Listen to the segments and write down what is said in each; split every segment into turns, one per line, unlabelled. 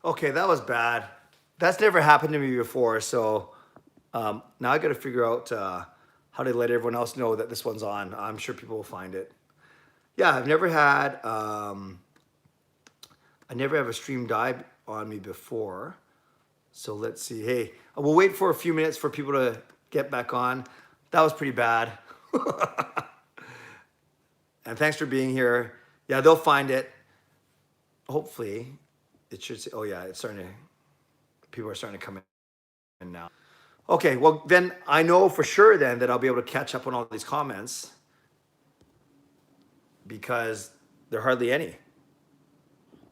Okay, that was bad. That's never happened to me before, so now I got to figure out how to let everyone else know that this one's on. I'm sure people will find it. Yeah, I never have a stream die on me before. So let's see. Hey, we'll wait for a few minutes for people to get back on. That was pretty bad. And thanks for being here. Yeah, they'll find it. Hopefully, it should say, oh yeah, it's starting to, people are starting to come in now. Okay, well then I know for sure then that I'll be able to catch up on all these comments because there are hardly any.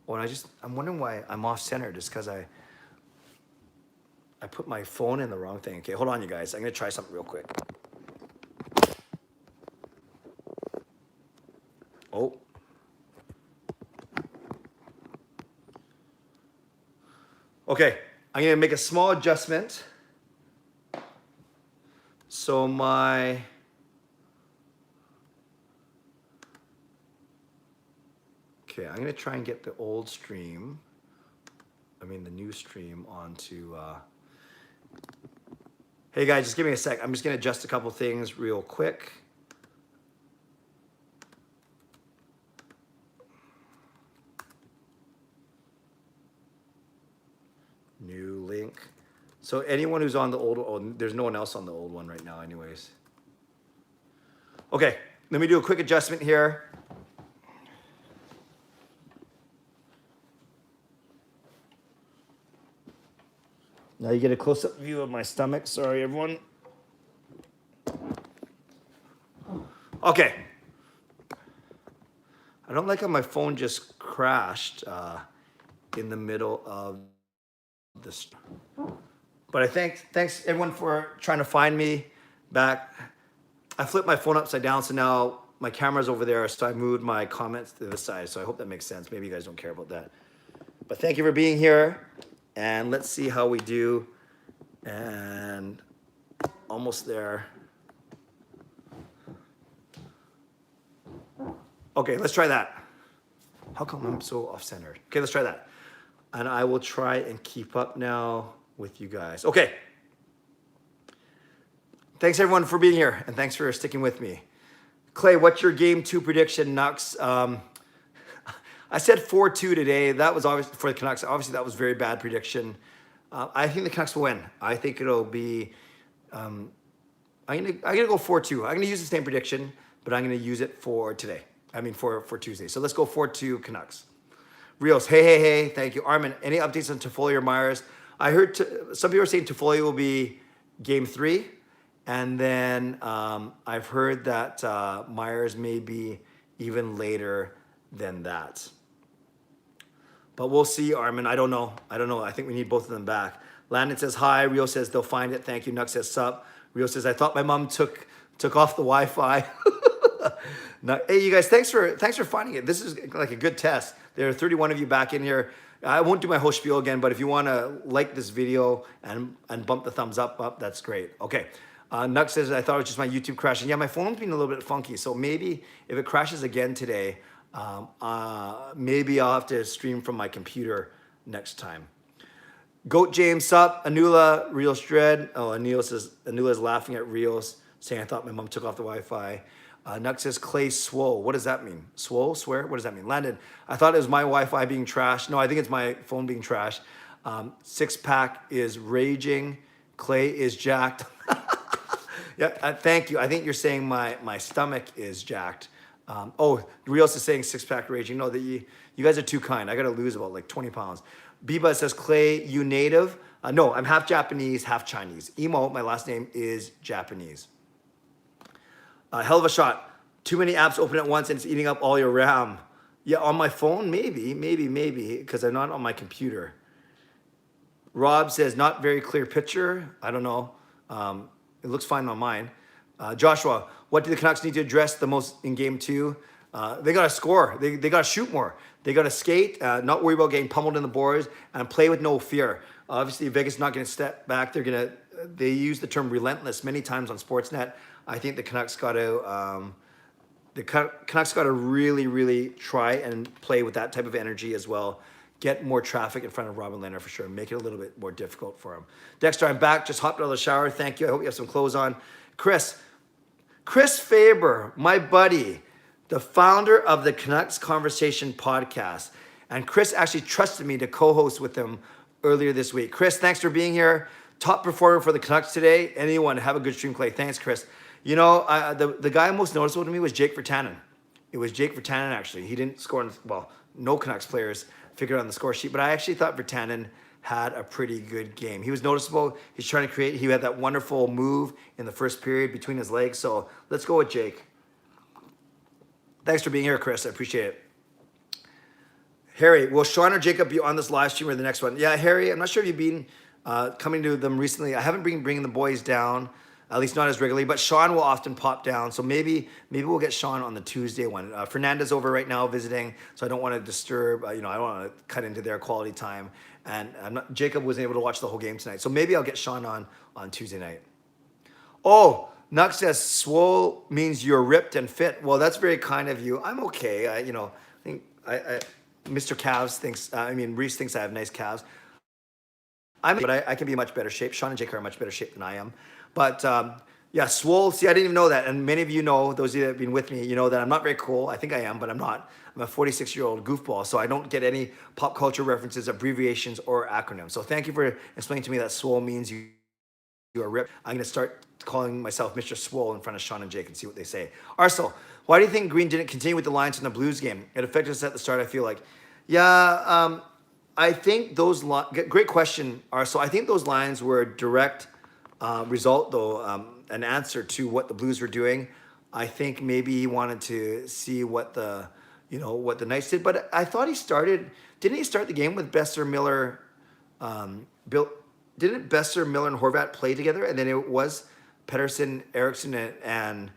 Oh, and I'm wondering why I'm off center just because I put my phone in the wrong thing. Okay, hold on you guys. I'm gonna try something real quick. Oh. Okay, I'm gonna make a small adjustment. So okay, I'm gonna try and get the old stream, the new stream onto, hey guys, just give me a sec. I'm just gonna adjust a couple things real quick. New link. So anyone who's on the old, oh, there's no one else on the old one right now anyways. Okay, let me do a quick adjustment here. Now you get a close-up view of my stomach. Sorry, everyone. Okay. I don't like how my phone just crashed in the middle of this. But I thanks everyone for trying to find me back. I flipped my phone upside down, so now my camera's over there, so I moved my comments to the side. So I hope that makes sense. Maybe you guys don't care about that. But thank you for being here. And let's see how we do. And almost there. Okay, let's try that. How come I'm so off-centered? Okay, let's try that. And I will try and keep up now with you guys. Okay. Thanks everyone for being here, and thanks for sticking with me. Clay, what's your game 2 prediction, Nux? I said 4-2 today. That was obviously for the Canucks. Obviously, that was a very bad prediction. I think the Canucks will win. I think it'll be. I'm gonna go 4-2. I'm gonna use the same prediction, but I'm gonna use it for today. For Tuesday. So let's go 4-2 Canucks. Rios, hey. Thank you, Armin. Any updates on Toffoli or Myers? I heard some people are saying Toffoli will be game 3, and then I've heard that Myers may be even later than that. But we'll see, Armin. I don't know. I think we need both of them back. Landon says hi. Rio says they'll find it. Thank you. Nux says sup. Rio says I thought my mom took off the Wi-Fi. Now, hey, you guys, thanks for finding it. This is like a good test. There are 31 of you back in here. I won't do my whole spiel again, but if you want to like this video and bump the thumbs up, that's great. Okay. Nux says I thought it was just my YouTube crashing. Yeah, my phone's been a little bit funky, so maybe if it crashes again today, maybe I'll have to stream from my computer next time. Goat James, sup? Anula, Reels Dread. Oh, Anula's laughing at Reels, saying I thought my mom took off the Wi-Fi. Nux says Clay swole. What does that mean? Swole? Swear? What does that mean? Landon, I thought it was my Wi-Fi being trashed. No, I think it's my phone being trashed. Six pack is raging. Clay is jacked. Yeah, thank you. I think you're saying my stomach is jacked. Rios is saying six pack raging. No, you guys are too kind. I got to lose about like 20 pounds. Biba says, Clay, you native? No, I'm half Japanese, half Chinese. Emo, my last name is Japanese. Hell of a shot. Too many apps open at once and it's eating up all your RAM. Yeah, on my phone, maybe, because I'm not on my computer. Rob says, not very clear picture. I don't know. It looks fine on mine. Joshua, what do the Canucks need to address the most in game 2? They got to score. They got to shoot more. They got to skate, not worry about getting pummeled in the boards, and play with no fear. Obviously, Vegas is not going to step back. They use the term relentless many times on Sportsnet. I think the Canucks got to really, really try and play with that type of energy as well. get more traffic in front of Robin Lehner for sure. Make it a little bit more difficult for him. Dexter, I'm back. Just hopped out of the shower. Thank you. I hope you have some clothes on. Chris Faber, my buddy, the founder of the Canucks Conversation podcast. And Chris actually trusted me to co-host with him earlier this week. Chris, thanks for being here. Top performer for the Canucks today. Anyone, have a good stream, Clay. Thanks, Chris. You know, the guy most noticeable to me was Jake Virtanen. It was Jake Virtanen, actually. He didn't score, no Canucks players figured on the score sheet, but I actually thought Virtanen had a pretty good game. He was noticeable. He's trying to create. He had that wonderful move in the first period between his legs. So let's go with Jake. Thanks for being here, Chris. I appreciate it. Harry, will Sean or Jacob be on this live stream or the next one? Yeah, Harry, I'm not sure if you've been coming to them recently. I haven't been bringing the boys down, at least not as regularly, but Sean will often pop down. So maybe we'll get Sean on the Tuesday one. Fernanda's over right now visiting, so I don't want to disturb, I don't want to cut into their quality time. And Jacob wasn't able to watch the whole game tonight. So maybe I'll get Sean on Tuesday night. Oh, Nuck says, swole means you're ripped and fit. Well, that's very kind of you. I'm okay. I think Mr. Calves thinks, Reese thinks I have nice calves. But I can be in much better shape. Sean and Jake are in much better shape than I am. But yeah, swole. See, I didn't even know that. And many of you know, those of you that have been with me, you know that I'm not very cool. I think I am, but I'm not. I'm a 46-year-old goofball, so I don't get any pop culture references, abbreviations, or acronyms. So thank you for explaining to me that swole means you are ripped. I'm going to start calling myself Mr. Swole in front of Sean and Jake and see what they say. Arsenal, why do you think Green didn't continue with the lines in the Blues game? It affected us at the start, I feel like. Yeah, I think those great question, Arsenal. I think those lines were a direct result, though, an answer to what the Blues were doing. I think maybe he wanted to see what the Knights did. But I thought didn't he start the game with Besser, Miller, didn't Besser, Miller, and Horvat play together? And then it was Pettersson, Eriksson, and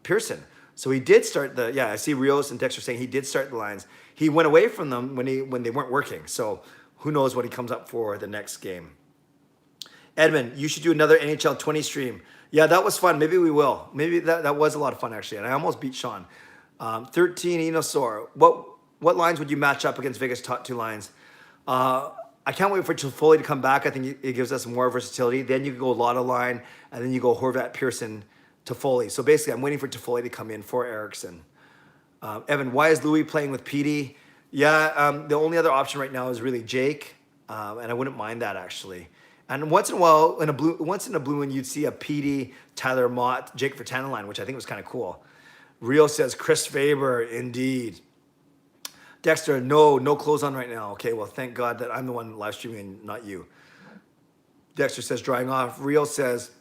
Pearson. So he did start I see Rios and Dexter saying he did start the lines. He went away from them when they weren't working. So who knows what he comes up for the next game. Edmund, you should do another NHL 20 stream. Yeah, that was fun. Maybe we will. Maybe that was a lot of fun, actually. And I almost beat Sean. 13, Enosaur. What lines would you match up against Vegas' top two lines? I can't wait for Toffoli to come back. I think it gives us more versatility. Then you go Lotta line, and then you go Horvat, Pearson, Toffoli. So basically, I'm waiting for Toffoli to come in for Eriksson. Evan, why is Louis playing with Petey? Yeah, the only other option right now is really Jake, and I wouldn't mind that, actually. And once in a while, once in a blue one, you'd see a Petey, Tyler Mott, Jake Virtanen line, which I think was kind of cool. Rio says, Chris Faber, indeed. Dexter, no clothes on right now. Okay, well, thank God that I'm the one live streaming and not you. Dexter says, drying off. Rio says,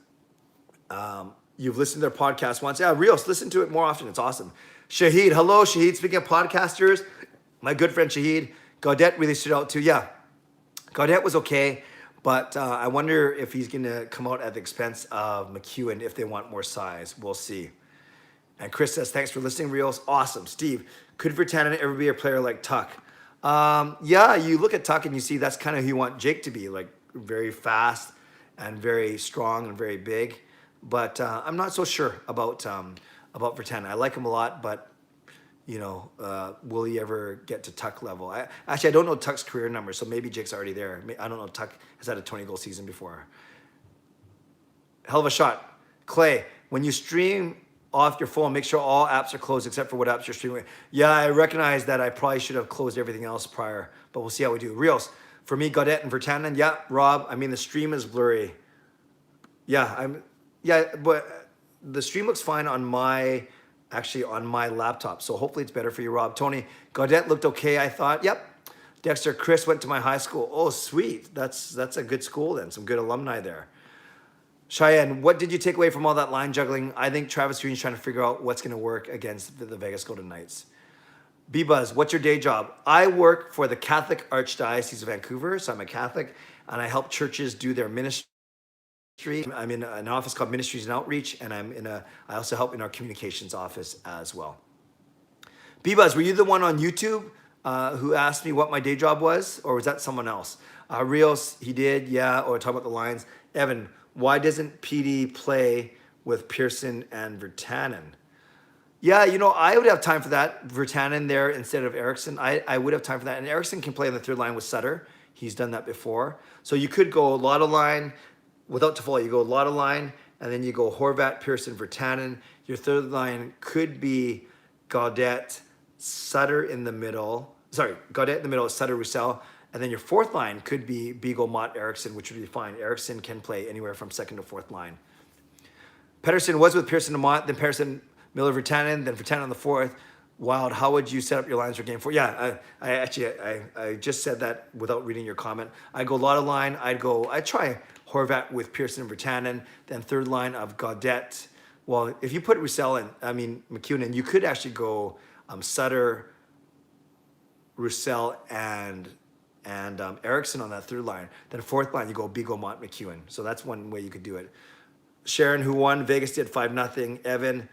you've listened to their podcast once. Yeah, Rios, listen to it more often. It's awesome. Shahid, hello, Shahid. Speaking of podcasters, my good friend Shahid, Gaudette really stood out too. Yeah, Gaudette was okay, but I wonder if he's going to come out at the expense of McEwen if they want more size. We'll see. And Chris says, thanks for listening, Rios. Awesome. Steve, could Virtanen ever be a player like Tuck? Yeah, you look at Tuck and you see that's kind of who you want Jake to be, like very fast and very strong and very big. But I'm not so sure about Virtanen. I like him a lot, but will he ever get to Tuck level? I don't know Tuck's career number, so maybe Jake's already there. I don't know. Tuck has had a 20-goal season before. Hell of a shot. Clay, when you stream off your phone, make sure all apps are closed except for what apps you're streaming. Yeah, I recognize that I probably should have closed everything else prior, but we'll see how we do. Rios, for me, Gaudette and Virtanen. Yeah, Rob, the stream is blurry. Yeah, but the stream looks fine on my laptop. So hopefully it's better for you, Rob. Tony, Gaudette looked okay, I thought. Yep. Dexter, Chris went to my high school. Oh, sweet. That's a good school then. Some good alumni there. Cheyenne, what did you take away from all that line juggling? I think Travis Green's trying to figure out what's going to work against the Vegas Golden Knights. B-Buzz, what's your day job? I work for the Catholic Archdiocese of Vancouver, so I'm a Catholic, and I help churches do their ministry. I'm in an office called Ministries and Outreach, and I also help in our communications office as well. B-Buzz, were you the one on YouTube who asked me what my day job was, or was that someone else? Rios, he did, yeah, or talk about the lines. Evan, why doesn't PD play with Pearson and Virtanen? Yeah, I would have time for that. Virtanen there instead of Eriksson. I would have time for that. And Eriksson can play on the third line with Sutter. He's done that before. So you could go Lotta line without Toffoli. You go Lotta line, and then you go Horvat, Pearson, Virtanen. Your third line could be Gaudette, Sutter in the middle. Sorry, Gaudette in the middle, Sutter, Roussel. And then your fourth line could be Beagle, Mott, Eriksson, which would be fine. Eriksson can play anywhere from second to fourth line. Pettersson was with Pearson and Mott, then Pearson, Miller, Virtanen, then Virtanen on the fourth. Wild, how would you set up your lines for game four? Yeah, I just said that without reading your comment. I go Lotta line. I'd try Horvat with Pearson and Virtanen, then third line of Gaudette. Well, if you put Roussel in, McEwen, you could actually go Sutter, Roussel, and Eriksson on that third line. Then fourth line, you go Beagle, Mott, McEwen. So that's one way you could do it. Sharon, who won, Vegas did 5-0. Evan,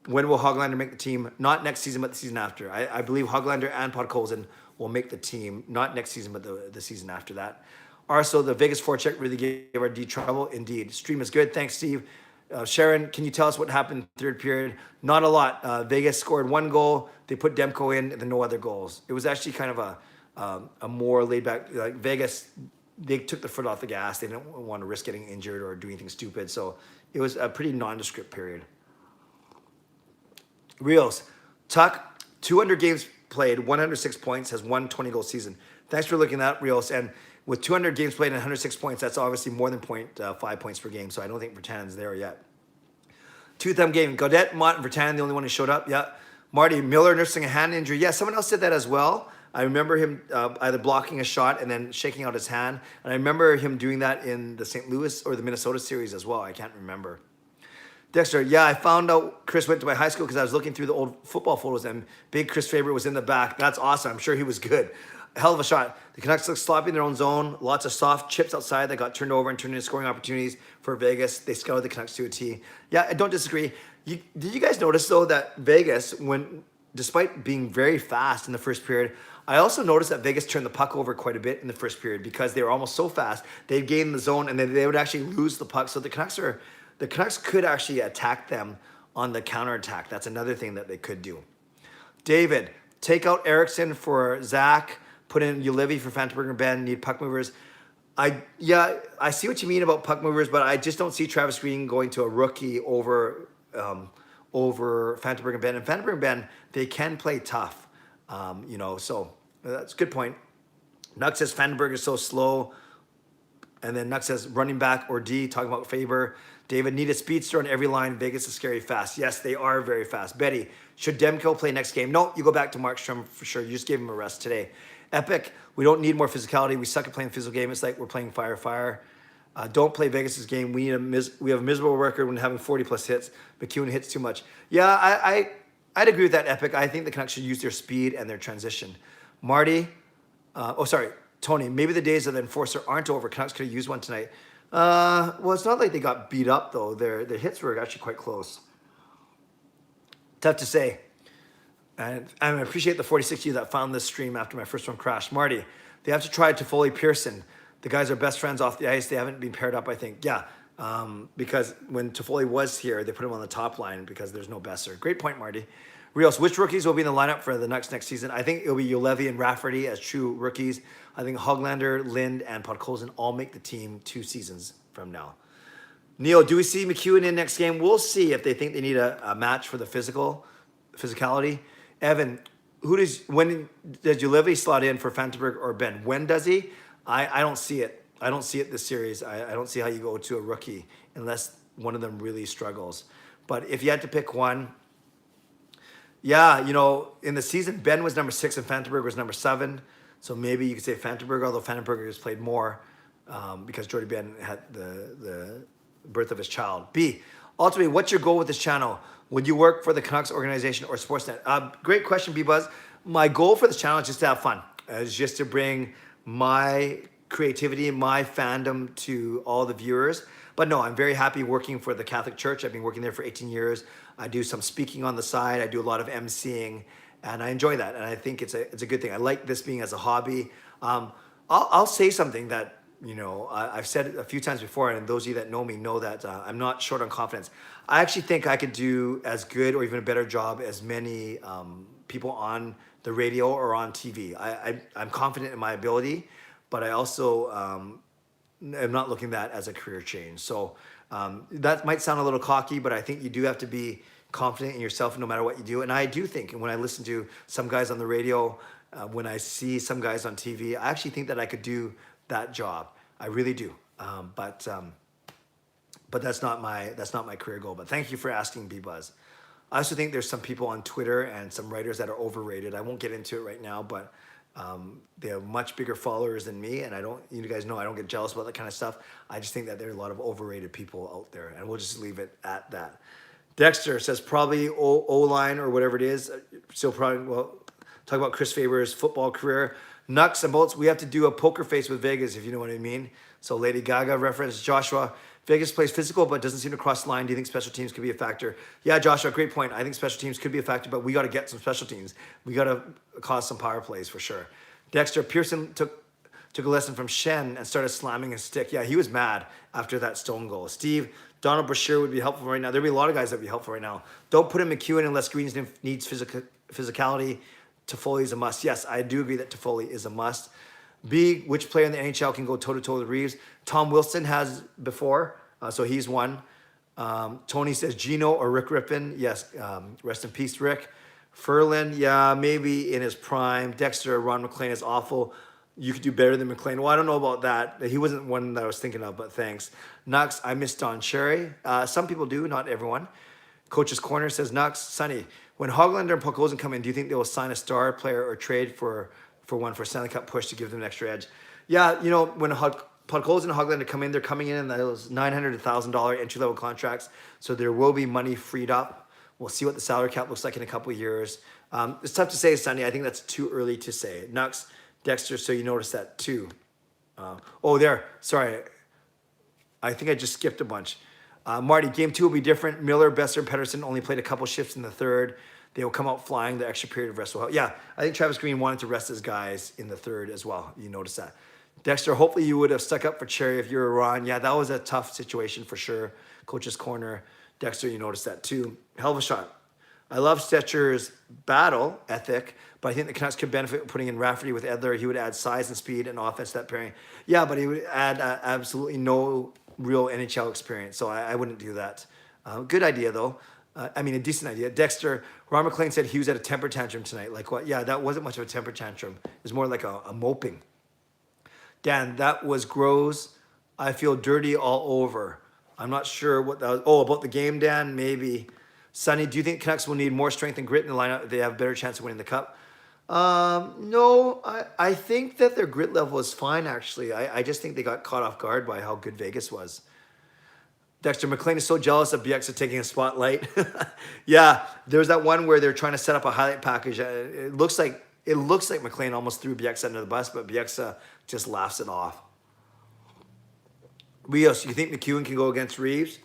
when will Hoglander make the team? Not next season, but the season after. I believe Hoglander and Podkolzin will make the team, not next season, but the season after that. Also, the Vegas forecheck really gave our D trouble. Indeed. Stream is good. Thanks, Steve. Sharon, can you tell us what happened third period? Not a lot. Vegas scored 1 goal. They put Demko in, and then no other goals. It was actually kind of a more laid back, like Vegas, they took the foot off the gas. They didn't want to risk getting injured or do anything stupid. So it was a pretty nondescript period. Rios, Tuck, 200 games played, 106 points, has won 20-goal season. Thanks for looking at that, Rios. And with 200 games played and 106 points, that's obviously more than 5 points per game. So I don't think Virtanen's there yet. Two-thumb game. Gaudette, Mott, and Virtanen, the only one who showed up. Yeah. Marty, Miller nursing a hand injury. Yeah, someone else said that as well. I remember him either blocking a shot and then shaking out his hand. And I remember him doing that in the St. Louis or the Minnesota series as well. I can't remember. Dexter, yeah, I found out Chris went to my high school because I was looking through the old football photos and big Chris Faber was in the back. That's awesome. I'm sure he was good. A hell of a shot. The Canucks looked sloppy in their own zone. Lots of soft chips outside that got turned over and turned into scoring opportunities for Vegas. They scouted the Canucks to a T. Yeah, I don't disagree. Did you guys notice, though, that Vegas, despite being very fast in the first period, I also noticed that Vegas turned the puck over quite a bit in the first period because they were almost so fast. They'd gain the zone and then they would actually lose the puck. So the Canucks could actually attack them on the counterattack. That's another thing that they could do. David, take out Eriksson for Zach, put in Ulevi for Fantenberg and Ben, need puck movers. I see what you mean about puck movers, but I just don't see Travis Green going to a rookie over Fantenberg and Ben. And Fantenberg and Ben, they can play tough, so that's a good point. Nuck says Fantenberg is so slow. And then Nuck says running back or D, talking about Faber. David, need a speedster on every line. Vegas is scary fast. Yes, they are very fast. Betty, should Demko play next game? No, you go back to Markstrom for sure. You just gave him a rest today. Epic, we don't need more physicality. We suck at playing physical game. It's like we're playing fire. Don't play Vegas's game. We have a miserable record when having 40-plus hits. McEwen hits too much. Yeah, I'd agree with that, Epic. I think the Canucks should use their speed and their transition. Marty, Tony, maybe the days of the enforcer aren't over. Canucks could have used one tonight. Well, it's not like they got beat up, though. Their hits were actually quite close. Tough to say. And I appreciate the 46 that found this stream after my first one crashed. Marty, they have to try Toffoli Pearson. The guys are best friends off the ice. They haven't been paired up, I think. Yeah, because when Toffoli was here, they put him on the top line because there's no Besser. Great point, Marty. Rios, which rookies will be in the lineup for the next season? I think it'll be Ulevi and Rafferty as true rookies. I think Hoglander, Lind, and Podkolzin all make the team 2 seasons from now. Neil, do we see McEwen in next game? We'll see if they think they need a match for the physicality. Evan, when does Ulevi slot in for Fantenberg or Ben? When does he? I don't see it. I don't see it this series. I don't see how you go to a rookie unless one of them really struggles. But if you had to pick one, yeah, in the season, Ben was number 6 and Fantenberg was number 7. So maybe you could say Fantenberg, although Fantenberg has played more because Jordy Ben had the birth of his child. B, ultimately, what's your goal with this channel? Would you work for the Canucks organization or Sportsnet? Great question, B-Buzz. My goal for this channel is just to have fun. Is just to bring my creativity and my fandom to all the viewers. But no, I'm very happy working for the Catholic Church. I've been working there for 18 years. I do some speaking on the side. I do a lot of emceeing, and I enjoy that. And I think it's a good thing. I like this being as a hobby. I'll say something that I've said it a few times before, and those of you that know me know that I'm not short on confidence. I actually think I could do as good or even a better job as many people on the radio or on TV. I'm confident in my ability, but I also am not looking at that as a career change. So that might sound a little cocky, but I think you do have to be confident in yourself no matter what you do. And I do think, and when I listen to some guys on the radio, when I see some guys on TV, I actually think that I could do that job. I really do. But that's not my career goal. But thank you for asking, B-Buzz. I also think there's some people on Twitter and some writers that are overrated. I won't get into it right now, but they have much bigger followers than me, and you guys know I don't get jealous about that kind of stuff. I just think that there are a lot of overrated people out there, and we'll just leave it at that. Dexter says probably O-line or whatever it is. Still probably, well, talk about Chris Faber's football career. Nuts and bolts, we have to do a poker face with Vegas, if you know what I mean. So Lady Gaga reference, Joshua, Vegas plays physical but doesn't seem to cross the line. Do you think special teams could be a factor? Yeah, Joshua, great point. I think special teams could be a factor, but we got to get some special teams. We got to cause some power plays for sure. Dexter, Pearson took a lesson from Shen and started slamming his stick. Yeah, he was mad after that stone goal. Steve, Donald Brashear would be helpful right now. There'd be a lot of guys that would be helpful right now. Don't put in McEwen unless Greens needs physicality. Toffoli is a must. Yes, I do agree that Toffoli is a must. B, which player in the NHL can go toe-to-toe with Reeves? Tom Wilson has before, so he's one. Tony says Gino or Rick Rippon. Yes, rest in peace, Rick. Ferland, yeah, maybe in his prime. Dexter, Ron McLean is awful. You could do better than McLean. Well, I don't know about that. He wasn't one that I was thinking of, but thanks. Nux, I miss Don Cherry. Some people do, not everyone. Coach's Corner says, Nux, Sonny, when Hoglander and Podkolzin come in, do you think they will sign a star player or trade for one for a Stanley Cup push to give them an extra edge? Yeah, when Podkolzin and Hoglander come in, they're coming in those $900 to $1,000 entry-level contracts, so there will be money freed up. We'll see what the salary cap looks like in a couple of years. It's tough to say, Sonny. I think that's too early to say. Nux, Dexter, so you noticed that too. There. Sorry. I think I just skipped a bunch. Marty, game 2 will be different. Miller, Besser, and Pedersen only played a couple shifts in the third. They will come out flying. The extra period of rest will help. Yeah, I think Travis Green wanted to rest his guys in the third as well. You notice that. Dexter, hopefully you would have stuck up for Cherry if you were Ron. Yeah, that was a tough situation for sure. Coach's Corner. Dexter, you noticed that too. Hell of a shot. I love Stetcher's battle ethic, but I think the Canucks could benefit from putting in Rafferty with Edler. He would add size and speed and offense to that pairing. Yeah, but he would add absolutely no real NHL experience, so I wouldn't do that. Good idea, though. A decent idea. Dexter, Ron McLean said he was at a temper tantrum tonight. Like what? Yeah, that wasn't much of a temper tantrum. It was more like a moping. Dan, that was gross. I feel dirty all over. I'm not sure what that was. Oh, about the game, Dan? Maybe. Sonny, do you think Canucks will need more strength and grit in the lineup if they have a better chance of winning the Cup? No, I think that their grit level is fine, actually. I just think they got caught off guard by how good Vegas was. Dexter, McLean is so jealous of Bieksa taking a spotlight. Yeah, there's that one where they're trying to set up a highlight package. It looks like McLean almost threw Bieksa under the bus, but Bieksa just laughs it off. Rios, you think McEwen can go against Reeves?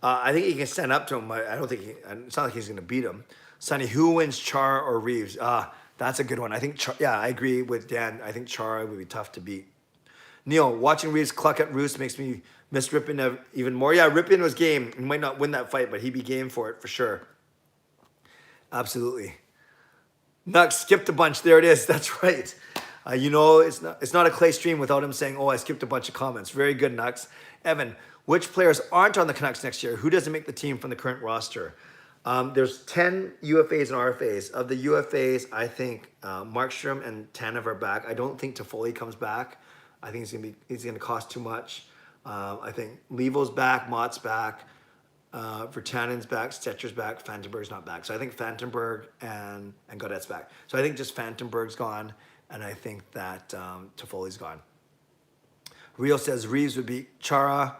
I think he can stand up to him. I don't think it's not like he's going to beat him. Sonny, who wins, Char or Reeves? That's a good one. I think, I agree with Dan. I think Chara would be tough to beat. Neil, watching Reeves cluck at Roos makes me miss Rippon even more. Yeah, Rippon was game. He might not win that fight, but he'd be game for it for sure. Absolutely. Nux skipped a bunch. There it is. That's right. It's not a Clay stream without him saying, I skipped a bunch of comments. Very good, Nux. Evan, which players aren't on the Canucks next year? Who doesn't make the team from the current roster? There's 10 UFAs and RFAs. Of the UFAs, I think Markstrom and Tanev are back. I don't think Toffoli comes back. I think he's gonna cost too much. I think Levo's back, Mott's back, Virtanen's back, Stetcher's back, Fantenberg's not back. So I think Fantenberg and Gaudette's back. So I think just Fantenberg's gone, and I think that Toffoli's gone. Rio says Reeves would beat Chara.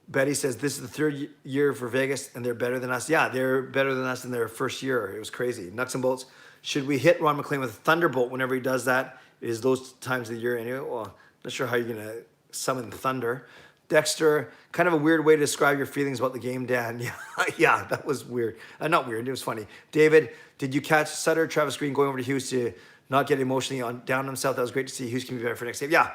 Betty says this is the third year for Vegas, and they're better than us. Yeah, they're better than us in their first year. It was crazy. Nuts and bolts. Should we hit Ron McLean with a thunderbolt whenever he does that? It is those times of the year anyway. Well, not sure how you're going to summon thunder. Dexter, kind of a weird way to describe your feelings about the game, Dan. Yeah, that was weird. Not weird, it was funny. David, did you catch Sutter, Travis Green going over to Hughes to not get emotionally down on himself? That was great to see. Hughes can be better for next game. Yeah,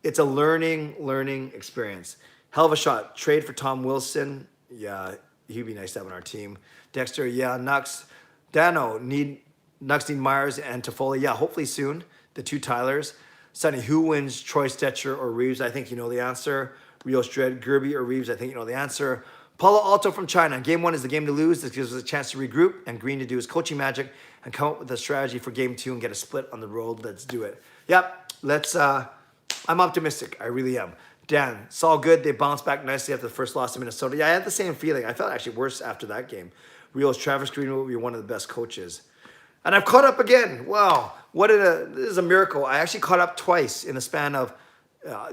it's a learning experience. Hell of a shot. Trade for Tom Wilson. Yeah, he'd be nice to have on our team. Dexter, yeah. Nux, Nux need Myers and Toffoli. Yeah, hopefully soon. The two Tylers. Sonny, who wins, Troy Stetcher or Reeves? I think you know the answer. Rios Dredd, Gerby or Reeves? I think you know the answer. Paulo Alto from China. Game 1 is the game to lose. This gives us a chance to regroup and Green to do his coaching magic and come up with a strategy for game 2 and get a split on the road. Let's do it. Yep, I'm optimistic. I really am. Dan, it's all good. They bounced back nicely after the first loss to Minnesota. Yeah, I had the same feeling. I felt actually worse after that game. Rios, Travis Green will be one of the best coaches. And I've caught up again. Wow, this is a miracle. I actually caught up twice in the span of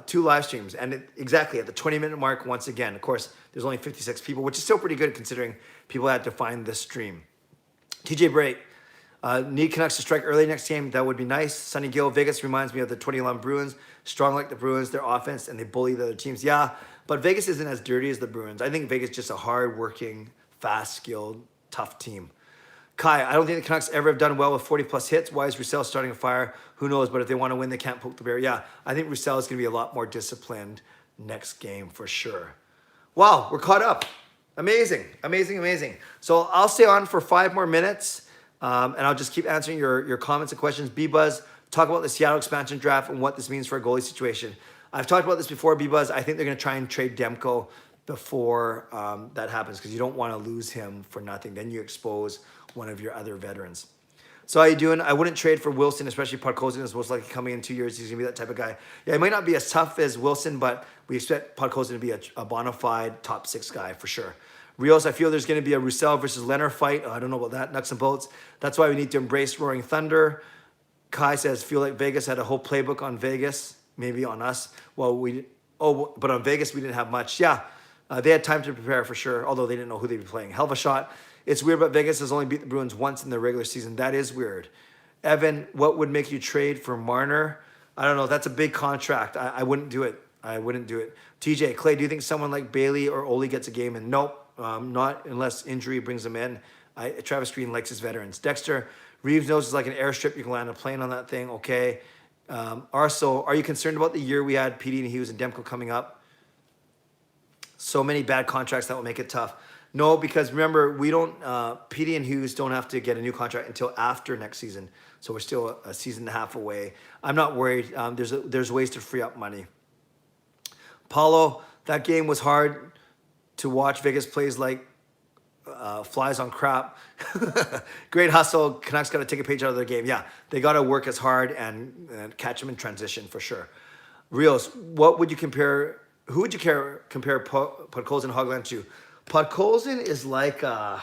2 live streams, and exactly at the 20-minute mark once again. Of course, there's only 56 people, which is still pretty good considering people had to find this stream. TJ Bray, need Canucks to strike early next game. That would be nice. Sonny Gill, Vegas reminds me of the 2011 Bruins. Strong like the Bruins, their offense, and they bully the other teams. Yeah, but Vegas isn't as dirty as the Bruins. I think Vegas is just a hard-working, fast-skilled, tough team. Kai, I don't think the Canucks ever have done well with 40-plus hits. Why is Roussel starting a fire? Who knows? But if they want to win, they can't poke the bear. Yeah, I think Roussel is going to be a lot more disciplined next game for sure. Wow, we're caught up. Amazing. So I'll stay on for 5 more minutes, and I'll just keep answering your comments and questions. B-Buzz, talk about the Seattle expansion draft and what this means for a goalie situation. I've talked about this before, B-Buzz. I think they're going to try and trade Demko before that happens because you don't want to lose him for nothing. Then you expose one of your other veterans. So how you doing? I wouldn't trade for Wilson, especially Podkolzin is most likely coming in 2 years. He's going to be that type of guy. Yeah, he might not be as tough as Wilson, but we expect Podkolzin to be a bona fide top 6 guy for sure. Rios, I feel there's going to be a Roussel versus Leonard fight. I don't know about that. Nuts and bolts. That's why we need to embrace Roaring Thunder. Kai says, feel like Vegas had a whole playbook on Vegas, maybe on us. Well, but on Vegas, we didn't have much. Yeah, they had time to prepare for sure, although they didn't know who they'd be playing. Hell of a shot. It's weird, but Vegas has only beat the Bruins once in the regular season. That is weird. Evan, what would make you trade for Marner? I don't know. That's a big contract. I wouldn't do it. TJ, Clay, do you think someone like Bailey or Ole gets a game in? Nope, not unless injury brings them in. Travis Green likes his veterans. Dexter, Reeves knows it's like an airstrip. You can land a plane on that thing. Okay. Arso, are you concerned about the year we had PD and Hughes and Demko coming up? So many bad contracts that will make it tough. No, because remember, we don't, PD and Hughes don't have to get a new contract until after next season. So we're still a season and a half away. I'm not worried. There's ways to free up money. Paulo, that game was hard to watch. Vegas plays like flies on crap. Great hustle. Canucks got to take a page out of their game. Yeah, they got to work as hard and catch them in transition for sure. Rios, who would you compare Podkolzin and Hogland to? Podkolzin is like I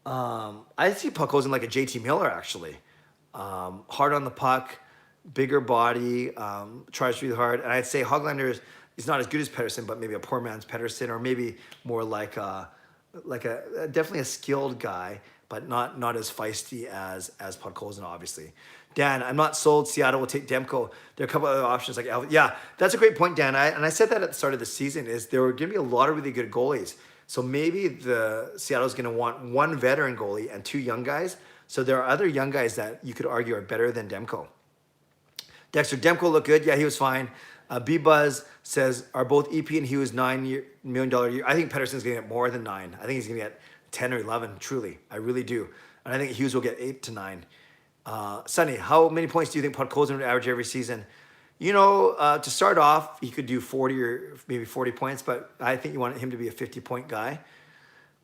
see Podkolzin like a JT Miller actually. Hard on the puck, bigger body, tries really hard. And I'd say Hoglander is not as good as Pettersson, but maybe a poor man's Pettersson, or maybe more like a definitely a skilled guy, but not as feisty as Podkolzin, obviously. Dan, I'm not sold. Seattle will take Demko. There are a couple other options like Alvin. Yeah, that's a great point, Dan. I said that at the start of the season is there were going to be a lot of really good goalies. So maybe Seattle's going to want 1 veteran goalie and 2 young guys. So there are other young guys that you could argue are better than Demko. Dexter, Demko looked good. Yeah, he was fine. B-Buzz says, are both EP and Hughes $9 million a year? I think Pettersson's going to get more than 9. I think he's going to get 10 or 11, truly. I really do. And I think Hughes will get 8 to 9. Sonny, how many points do you think Podkolzin would average every season? To start off, he could do 40 or maybe 40 points, but I think you want him to be a 50-point guy.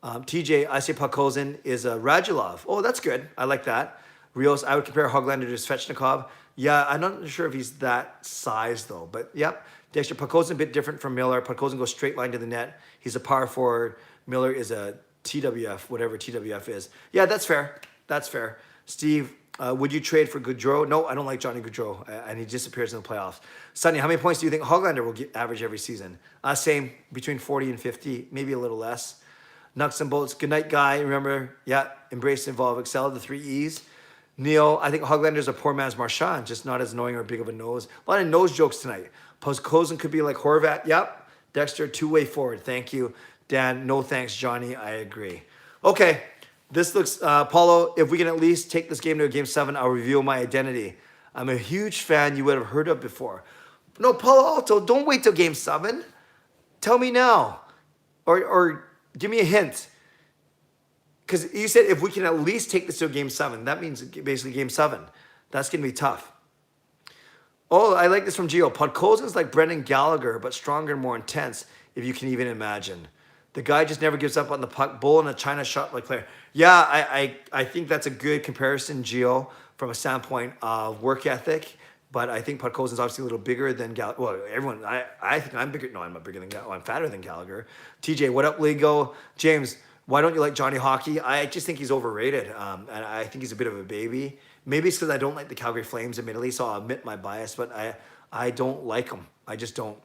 TJ, I say Podkolzin is a Radulov. Oh, that's good. I like that. Rios, I would compare Hoglander to Svechnikov. Yeah, I'm not sure if he's that size, though. But, yep. Dexter, Podkolzin a bit different from Miller. Podkolzin goes straight line to the net. He's a power forward. Miller is a TWF, whatever TWF is. Yeah, that's fair. Steve, would you trade for Gaudreau? No, I don't like Johnny Gaudreau, and he disappears in the playoffs. Sonny, how many points do you think Hoglander will average every season? Same, between 40 and 50, maybe a little less. Nuts and bolts, good night, guy. Remember, embrace, involve, excel, the 3 E's. Neil, I think Hoglander's a poor man's Marchand, just not as annoying or big of a nose. A lot of nose jokes tonight. Podkolzin could be like Horvat. Yep. Dexter, 2-way forward. Thank you. Dan, no thanks, Johnny. I agree. Okay. This looks, Paulo, if we can at least take this game to a game 7, I'll reveal my identity. I'm a huge fan you would have heard of before. No, Palo Alto, don't wait till game 7. Tell me now. Or give me a hint. Because you said if we can at least take this to game 7, that means basically game 7. That's going to be tough. Oh, I like this from Gio. Podkolzin's like Brendan Gallagher, but stronger and more intense, if you can even imagine. The guy just never gives up on the puck. Bull and a China shot like player. Yeah, I think that's a good comparison, Gio, from a standpoint of work ethic. But I think Podkolzin's obviously a little bigger than Gallagher. Well, everyone, I think I'm bigger. No, I'm not bigger than Gallagher. I'm fatter than Gallagher. TJ, what up, Ligo? James, why don't you like Johnny Hockey? I just think he's overrated. And I think he's a bit of a baby. Maybe it's because I don't like the Calgary Flames, admittedly, so I'll admit my bias, but I don't like them. I just don't.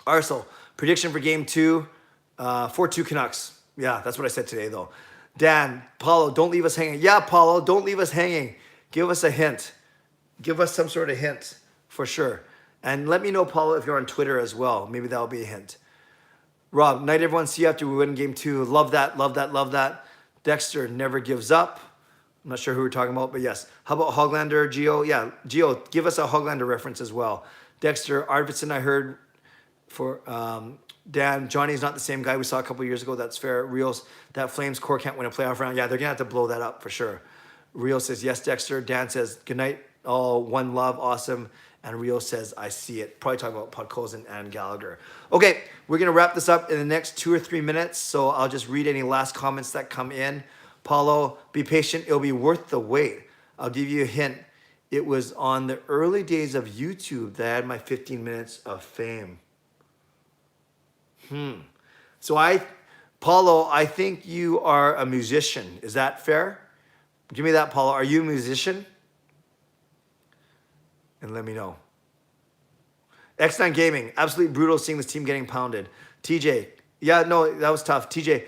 Arsenal, prediction for game 2, 4-2 Canucks. Yeah, that's what I said today, though. Dan, Paulo, don't leave us hanging. Yeah, Paulo, don't leave us hanging. Give us a hint. Give us some sort of hint, for sure. And let me know, Paulo, if you're on Twitter as well. Maybe that'll be a hint. Rob, night, everyone. See you after we win game 2. Love that, love that, love that. Dexter never gives up. I'm not sure who we're talking about, but yes. How about Hoglander, Gio? Yeah, Gio, give us a Hoglander reference as well. Dexter, Arvidsson, I heard for Dan. Johnny's not the same guy we saw a couple years ago. That's fair. Rios, that Flames core can't win a playoff round. Yeah, they're going to have to blow that up for sure. Rios says, yes, Dexter. Dan says, good night. Oh, one love. Awesome. And Rios says, I see it. Probably talking about Podkolzin and Gallagher. Okay, we're going to wrap this up in the next 2 or 3 minutes. So I'll just read any last comments that come in. Paulo, be patient. It'll be worth the wait. I'll give you a hint. It was on the early days of YouTube that I had my 15 minutes of fame. So Paulo, I think you are a musician. Is that fair? Give me that, Paulo. Are you a musician? And let me know. X9 Gaming, absolutely brutal seeing this team getting pounded. TJ, yeah, no, that was tough. TJ,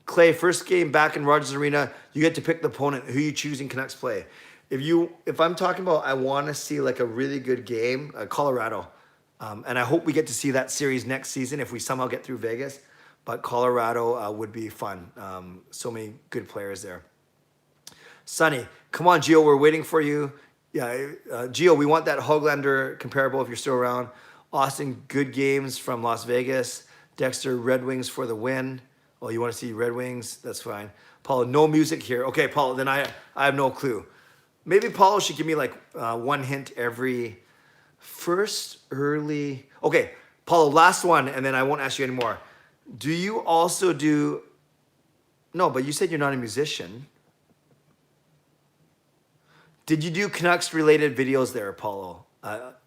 Clay, first game back in Rogers Arena, you get to pick the opponent. Who you choosing Canucks play? If I'm talking about, I want to see like a really good game, Colorado. And I hope we get to see that series next season if we somehow get through Vegas. But Colorado would be fun. So many good players there. Sonny, come on, Gio, we're waiting for you. Yeah, Gio, we want that Hoglander comparable if you're still around. Austin, good games from Las Vegas. Dexter, Red Wings for the win. Oh, you want to see Red Wings? That's fine. Paulo, no music here. Okay, Paulo, then I have no clue. Maybe Paulo should give me like one hint every first early. Okay, Paulo, last one, and then I won't ask you anymore. Do you also do? No, but you said you're not a musician. Did you do Canucks related videos there, Paulo?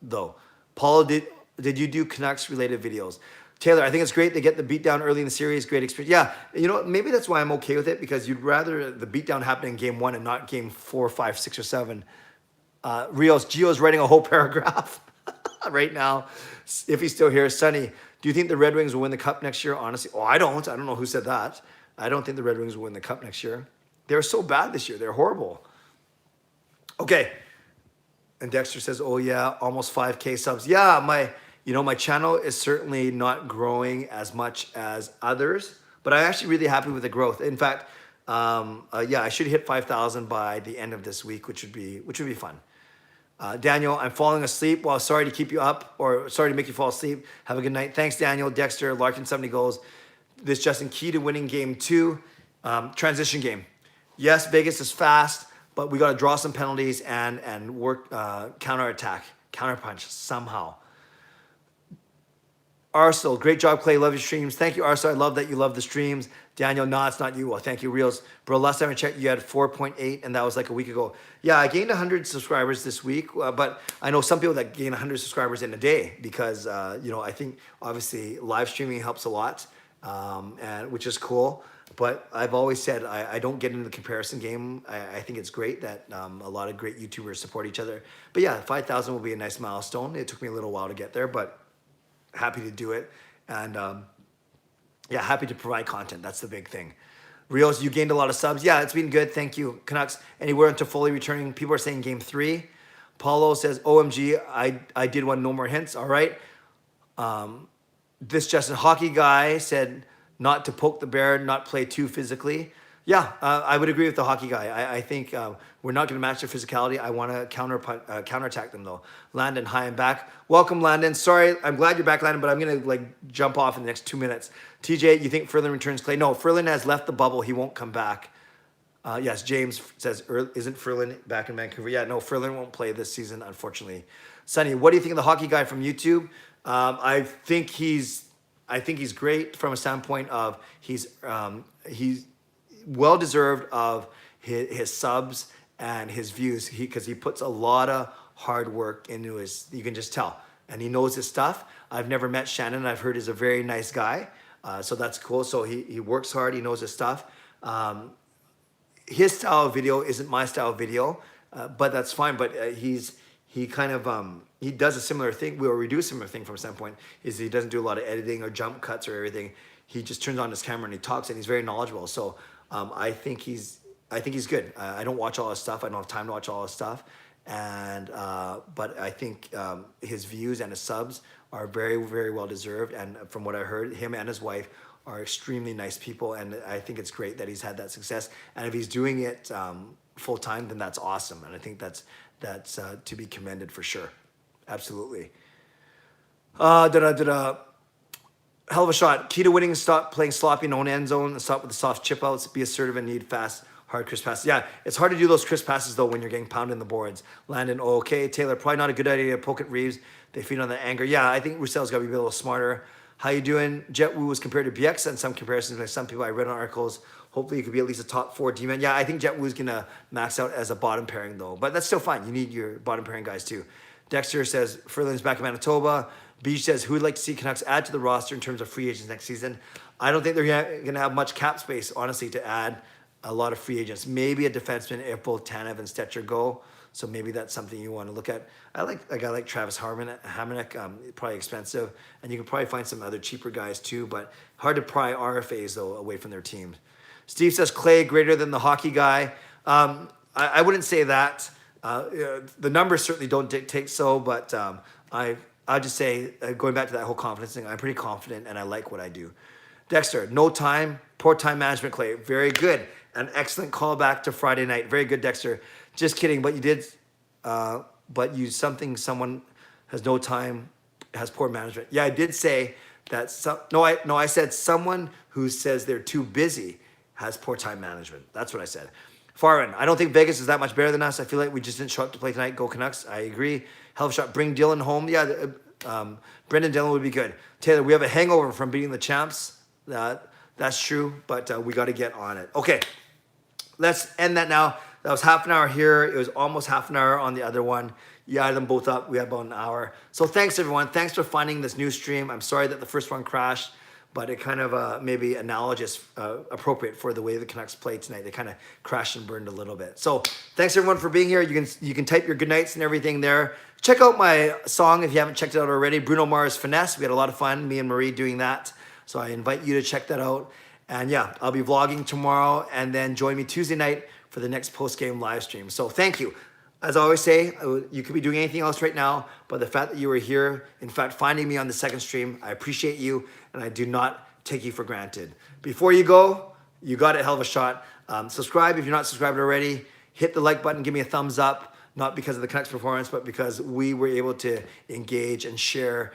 Though, Paulo, did you do Canucks related videos? Taylor, I think it's great to get the beatdown early in the series. Great experience. Yeah, you know, maybe that's why I'm okay with it, because you'd rather the beatdown happen in game 1 and not game 4, 5, 6, or 7. Gio's writing a whole paragraph right now. If he's still here, Sonny, do you think the Red Wings will win the Cup next year? Honestly, I don't know who said that. I don't think the Red Wings will win the Cup next year. They're so bad this year. They're horrible. Okay. And Dexter says, oh yeah, almost 5K subs. Yeah, my channel is certainly not growing as much as others, but I'm actually really happy with the growth. In fact, I should hit 5,000 by the end of this week, which would be fun. Daniel, I'm falling asleep. Well, sorry to keep you up, or sorry to make you fall asleep. Have a good night. Thanks, Daniel. Dexter, Larkin, 70 goals. This Justin, key to winning game 2, transition game. Yes, Vegas is fast, but we got to draw some penalties and work counterattack, counterpunch somehow. Arsenal, great job, Clay. Love your streams. Thank you, Arsenal. I love that you love the streams. Daniel, no, it's not you. Well, thank you, Reels. Bro, last time I checked, you had 4.8, and that was like a week ago. Yeah, I gained 100 subscribers this week, but I know some people that gain 100 subscribers in a day because, I think obviously live streaming helps a lot, and which is cool. But I've always said I don't get into the comparison game. I think it's great that a lot of great YouTubers support each other. But yeah, 5,000 will be a nice milestone. It took me a little while to get there, but happy to do it. And happy to provide content. That's the big thing. Rios, you gained a lot of subs. Yeah, it's been good. Thank you. Canucks, anywhere into fully returning. People are saying game 3. Paulo says, OMG, I did one, no more hints. All right. This Justin Hockey guy said not to poke the bear, not play too physically. Yeah, I would agree with the hockey guy. I think we're not going to match their physicality. I want to counterattack them though. Landon, hi, I'm back. Welcome, Landon. Sorry, I'm glad you're back, Landon, but I'm going to jump off in the next 2 minutes. TJ, you think Ferlin returns Clay? No, Ferlin has left the bubble. He won't come back. Yes, James says, isn't Ferlin back in Vancouver? Yeah, no, Ferlin won't play this season, unfortunately. Sonny, what do you think of the hockey guy from YouTube? I think he's great from a standpoint of he's well deserved of his subs and his views because he puts a lot of hard work into his. You can just tell, and he knows his stuff. I've never met Shannon. I've heard he's a very nice guy, so that's cool. So he works hard. He knows his stuff. His style of video isn't my style of video, but that's fine. But he does a similar thing. We do a similar thing from a standpoint is he doesn't do a lot of editing or jump cuts or everything. He just turns on his camera and he talks and he's very knowledgeable. So I think he's good. I don't watch all his stuff. I don't have time to watch all his stuff. And but I think his views and his subs are very, very well deserved. And from what I heard, him and his wife are extremely nice people. And I think it's great that he's had that success. And if he's doing it full time, then that's awesome. And I think that's to be commended for sure. Absolutely. Hell of a shot. Key to winning is stop playing sloppy in own end zone and stop with the soft chip outs. Be assertive and need fast, hard, crisp passes. Yeah, it's hard to do those crisp passes, though, when you're getting pounded in the boards. Landon, okay. Taylor, probably not a good idea to poke at Reeves. They feed on the anger. Yeah, I think Roussel's got to be a little smarter. How you doing? Jet Wu was compared to BX and some comparisons by some people I read on articles. Hopefully, you could be at least a top 4 D-man. Yeah, I think Jet Wu's going to max out as a bottom pairing, though. But that's still fine. You need your bottom pairing guys, too. Dexter says, Ferlin's back in Manitoba. Beach says, who would like to see Canucks add to the roster in terms of free agents next season? I don't think they're going to have much cap space, honestly, to add a lot of free agents. Maybe a defenseman if both Tanev and Stetcher go. So maybe that's something you want to look at. I like a guy like Travis Hamonic, probably expensive. And you can probably find some other cheaper guys too, but hard to pry RFAs, though, away from their teams. Steve says, Clay greater than the hockey guy. I wouldn't say that. The numbers certainly don't dictate so, but I'll just say, going back to that whole confidence thing, I'm pretty confident and I like what I do. Dexter, no time, poor time management, Clay. Very good. An excellent callback to Friday night. Very good, Dexter. Just kidding, but you did, someone has no time, has poor management. Yeah, I did say that, I said someone who says they're too busy has poor time management. That's what I said. Farron, I don't think Vegas is that much better than us. I feel like we just didn't show up to play tonight. Go Canucks. I agree. Hell of a shot. Bring Dylan home. Yeah, Brendan Dillon would be good. Taylor, we have a hangover from beating the champs. That's true, but we got to get on it. Okay, let's end that now. That was half an hour here. It was almost half an hour on the other one. You added them both up. We had about an hour. So thanks, everyone. Thanks for finding this new stream. I'm sorry that the first one crashed, but it kind of maybe analogous, appropriate for the way the Canucks played tonight. They kind of crashed and burned a little bit. So thanks, everyone, for being here. You can type your good nights and everything there. Check out my song if you haven't checked it out already. Bruno Mars, Finesse. We had a lot of fun, me and Marie doing that. So I invite you to check that out. And yeah, I'll be vlogging tomorrow, and then join me Tuesday night for the next post-game live stream. So thank you. As I always say, you could be doing anything else right now, but the fact that you were here, in fact, finding me on the second stream, I appreciate you, and I do not take you for granted. Before you go, you got a hell of a shot. Subscribe if you're not subscribed already. Hit the like button, give me a thumbs up, not because of the Canucks performance, but because we were able to engage and share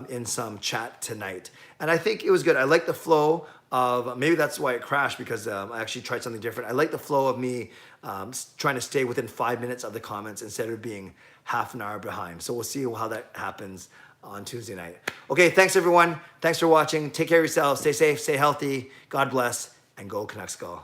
in some chat tonight. And I think it was good. I like the flow of, maybe that's why it crashed, because I actually tried something different. I like the flow of me trying to stay within 5 minutes of the comments instead of being half an hour behind. So we'll see how that happens on Tuesday night. Okay, thanks everyone. Thanks for watching. Take care of yourselves. Stay safe, stay healthy. God bless, and go Canucks go.